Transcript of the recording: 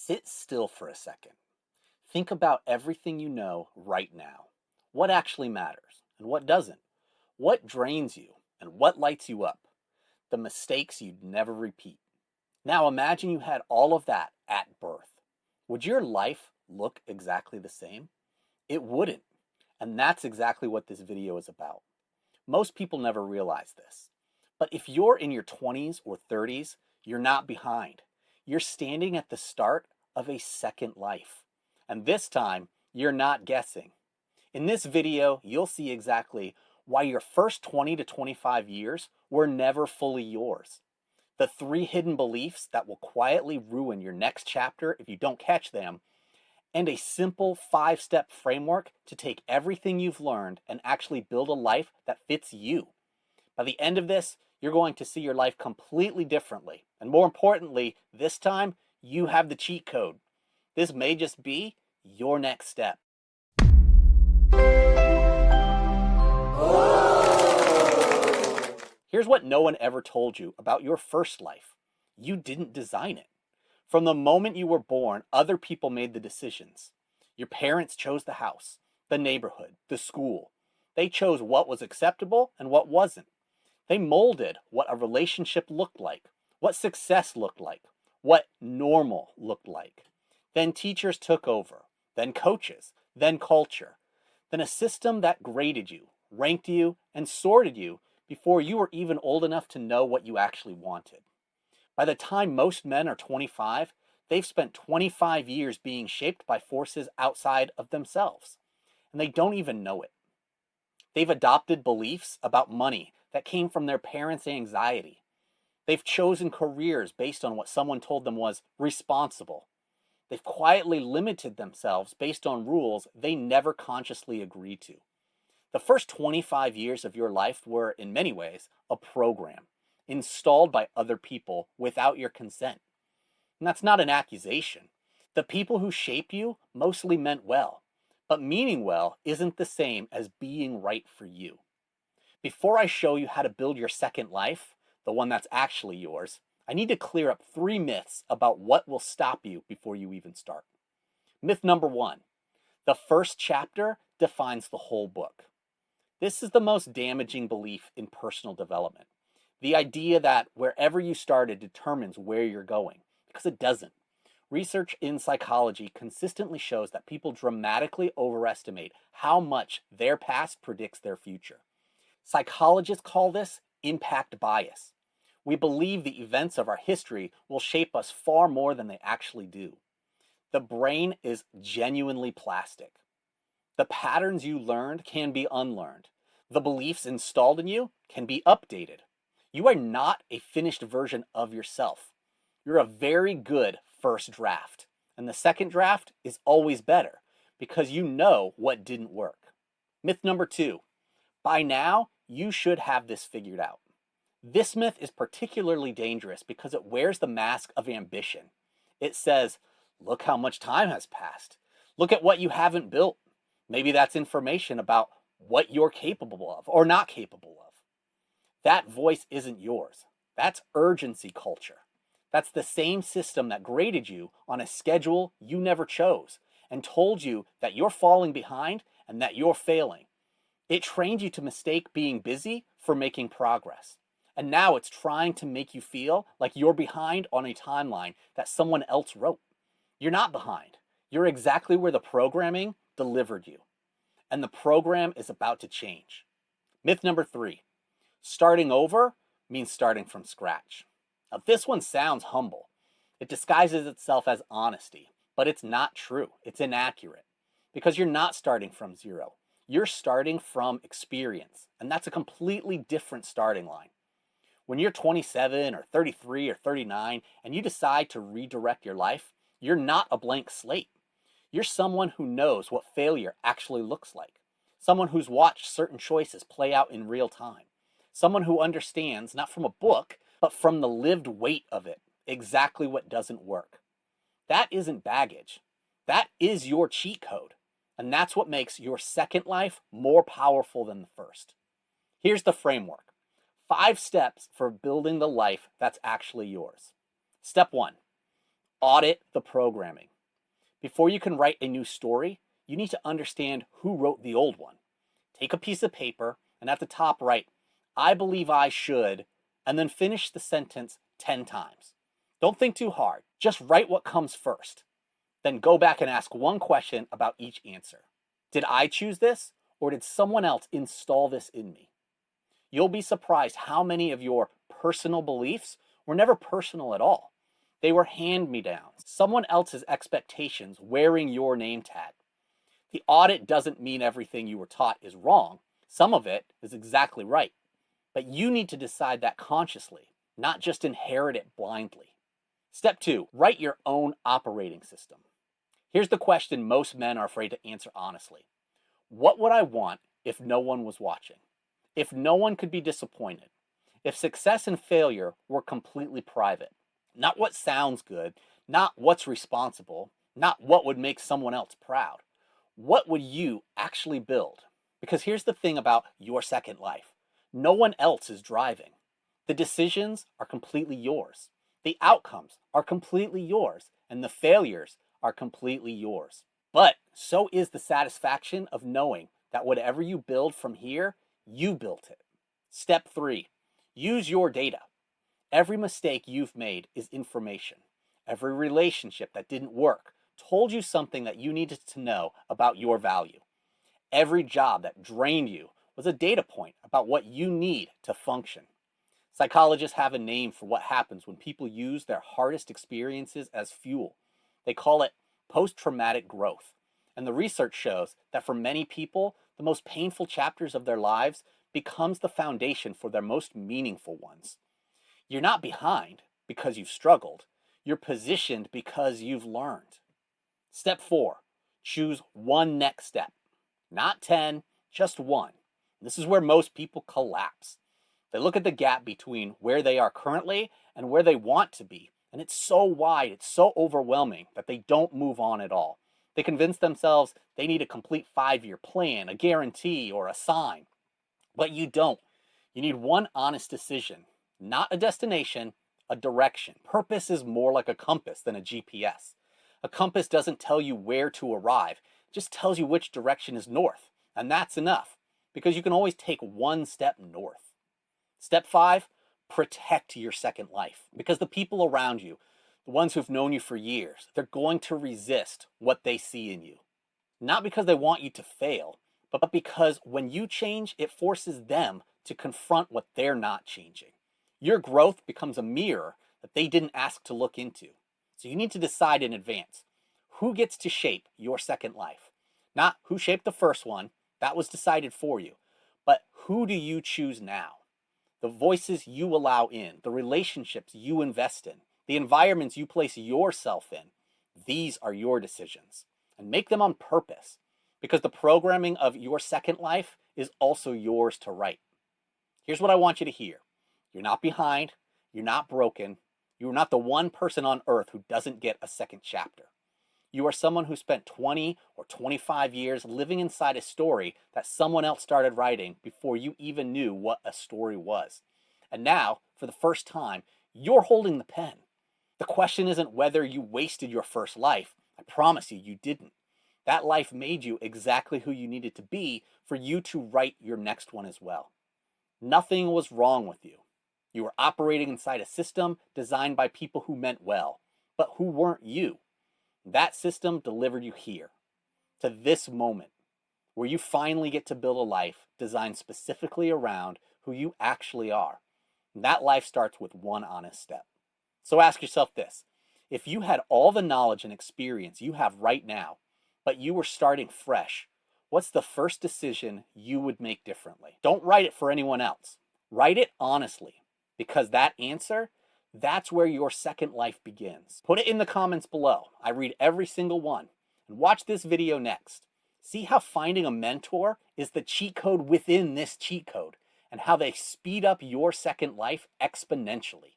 Sit still for a second. Think about everything you know right now. What actually matters and what doesn't? What drains you and what lights you up? The mistakes you'd never repeat. Now imagine you had all of that at birth. Would your life look exactly the same? It wouldn't. And that's exactly what this video is about. Most people never realize this. But if you're in your 20s or 30s, you're not behind. You're standing at the start of a second life. And this time, you're not guessing. In this video, you'll see exactly why your first 20 to 25 years were never fully yours. The 3 hidden beliefs that will quietly ruin your next chapter if you don't catch them, and a simple 5-step framework to take everything you've learned and actually build a life that fits you. By the end of this, you're going to see your life completely differently. And more importantly, this time, you have the cheat code. This may just be your next step. Here's what no one ever told you about your first life. You didn't design it. From the moment you were born, other people made the decisions. Your parents chose the house, the neighborhood, the school. They chose what was acceptable and what wasn't. They molded what a relationship looked like, what success looked like, what normal looked like. Then teachers took over, then coaches, then culture, then a system that graded you, ranked you, and sorted you before you were even old enough to know what you actually wanted. By the time most men are 25, they've spent 25 years being shaped by forces outside of themselves, and they don't even know it. They've adopted beliefs about money that came from their parents' anxiety. They've chosen careers based on what someone told them was responsible. They've quietly limited themselves based on rules they never consciously agreed to. The first 25 years of your life were, in many ways, a program installed by other people without your consent. And that's not an accusation. The people who shape you mostly meant well, but meaning well isn't the same as being right for you. Before I show you how to build your second life, the one that's actually yours, I need to clear up 3 myths about what will stop you before you even start. Myth number 1, the first chapter defines the whole book. This is the most damaging belief in personal development. The idea that wherever you started determines where you're going, because it doesn't. Research in psychology consistently shows that people dramatically overestimate how much their past predicts their future. Psychologists call this impact bias. We believe the events of our history will shape us far more than they actually do. The brain is genuinely plastic. The patterns you learned can be unlearned. The beliefs installed in you can be updated. You are not a finished version of yourself. You're a very good first draft. And the second draft is always better because you know what didn't work. Myth number 2, by now, you should have this figured out. This myth is particularly dangerous because it wears the mask of ambition. It says, look how much time has passed. Look at what you haven't built. Maybe that's information about what you're capable of or not capable of. That voice isn't yours. That's urgency culture. That's the same system that graded you on a schedule you never chose and told you that you're falling behind and that you're failing. It trained you to mistake being busy for making progress. And now it's trying to make you feel like you're behind on a timeline that someone else wrote. You're not behind. You're exactly where the programming delivered you. And the program is about to change. Myth number 3, starting over means starting from scratch. Now, this one sounds humble. It disguises itself as honesty, but it's not true. It's inaccurate because you're not starting from zero. You're starting from experience, and that's a completely different starting line. When you're 27 or 33 or 39 and you decide to redirect your life, you're not a blank slate. You're someone who knows what failure actually looks like. Someone who's watched certain choices play out in real time. Someone who understands, not from a book, but from the lived weight of it, exactly what doesn't work. That isn't baggage. That is your cheat code. And that's what makes your second life more powerful than the first. Here's the framework. 5 steps for building the life that's actually yours. Step 1, Audit the programming. Before you can write a new story, you need to understand who wrote the old one. Take a piece of paper and at the top write, "I believe I should," and then finish the sentence 10 times. Don't think too hard. Just write what comes first. Then go back and ask one question about each answer. Did I choose this, or did someone else install this in me? You'll be surprised how many of your personal beliefs were never personal at all. They were hand-me-downs, someone else's expectations wearing your name tag. The audit doesn't mean everything you were taught is wrong. Some of it is exactly right. But you need to decide that consciously, not just inherit it blindly. Step 2, write your own operating system. Here's the question most men are afraid to answer honestly. What would I want if no one was watching? If no one could be disappointed? If success and failure were completely private? Not what sounds good, not what's responsible, not what would make someone else proud. What would you actually build? Because here's the thing about your second life. No one else is driving. The decisions are completely yours. The outcomes are completely yours. And the failures are completely yours. But so is the satisfaction of knowing that whatever you build from here, you built it. Step 3, use your data. Every mistake you've made is information. Every relationship that didn't work told you something that you needed to know about your value. Every job that drained you was a data point about what you need to function. Psychologists have a name for what happens when people use their hardest experiences as fuel. They call it post-traumatic growth. And the research shows that for many people, the most painful chapters of their lives becomes the foundation for their most meaningful ones. You're not behind because you've struggled. You're positioned because you've learned. Step 4, choose one next step. Not 10, just one. This is where most people collapse. They look at the gap between where they are currently and where they want to be. And it's so wide, it's so overwhelming that they don't move on at all. They convince themselves they need a complete 5-year plan, a guarantee, or a sign. But you don't. You need one honest decision, not a destination, a direction. Purpose is more like a compass than a GPS. A compass doesn't tell you where to arrive, it just tells you which direction is north. And that's enough, because you can always take one step north. Step 5, protect your second life. Because the people around you, the ones who've known you for years, they're going to resist what they see in you. Not because they want you to fail, but because when you change, it forces them to confront what they're not changing. Your growth becomes a mirror that they didn't ask to look into. So you need to decide in advance who gets to shape your second life. Not who shaped the first one, that was decided for you, but who do you choose now? The voices you allow in, the relationships you invest in, the environments you place yourself in, these are your decisions. And make them on purpose, because the programming of your second life is also yours to write. Here's what I want you to hear. You're not behind, you're not broken, you're not the one person on earth who doesn't get a second chapter. You are someone who spent 20 or 25 years living inside a story that someone else started writing before you even knew what a story was. And now, for the first time, you're holding the pen. The question isn't whether you wasted your first life. I promise you, you didn't. That life made you exactly who you needed to be for you to write your next one as well. Nothing was wrong with you. You were operating inside a system designed by people who meant well, but who weren't you. That system delivered you here, to this moment, where you finally get to build a life designed specifically around who you actually are. And that life starts with one honest step. So ask yourself this. If you had all the knowledge and experience you have right now, but you were starting fresh, what's the first decision you would make differently? Don't write it for anyone else. Write it honestly, because that answer, that's where your second life begins. Put it in the comments below. I read every single one. And watch this video next. See how finding a mentor is the cheat code within this cheat code, and how they speed up your second life exponentially.